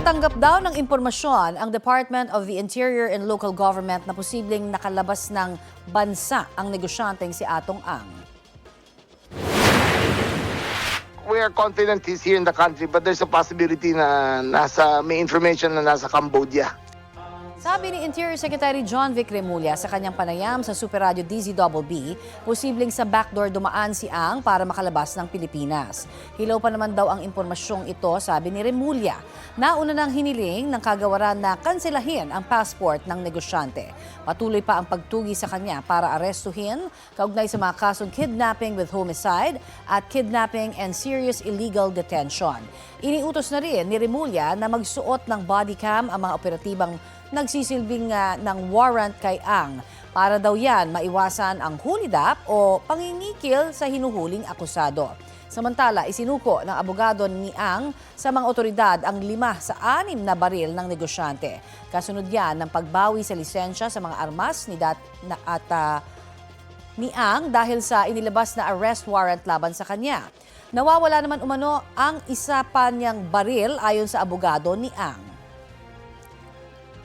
Nakatanggap daw ng impormasyon ang Department of the Interior and Local Government na posibleng nakalabas ng bansa ang negosyanteng si Atong Ang. We are confident he's here in the country, but there's a possibility na may information na nasa Cambodia. Sabi ni Interior Secretary John Vic Remulla sa kanyang panayam sa Super Radio DZBB, posibleng sa backdoor dumaan si Ang para makalabas ng Pilipinas. Hilaw pa naman daw ang impormasyong ito, sabi ni Remulla. Nauna nang hiniling ng kagawaran na kanselahin ang passport ng negosyante. Patuloy pa ang pagtugi sa kanya para arestuhin kaugnay sa mga kasong kidnapping with homicide at kidnapping and serious illegal detention. Iniutos na rin ni Remulla na magsuot ng body cam ang mga operatibang nagsisilbing ng warrant kay Ang para daw yan maiwasan ang hulidap o pangingikil sa hinuhuling akusado. Samantala, isinuko ng abogado ni Ang sa mga otoridad ang 5 sa 6 na baril ng negosyante. Kasunod yan ng pagbawi sa lisensya sa mga armas ni Ang dahil sa inilabas na arrest warrant laban sa kanya. Nawawala naman umano ang isa pa niyang baril ayon sa abogado ni Ang.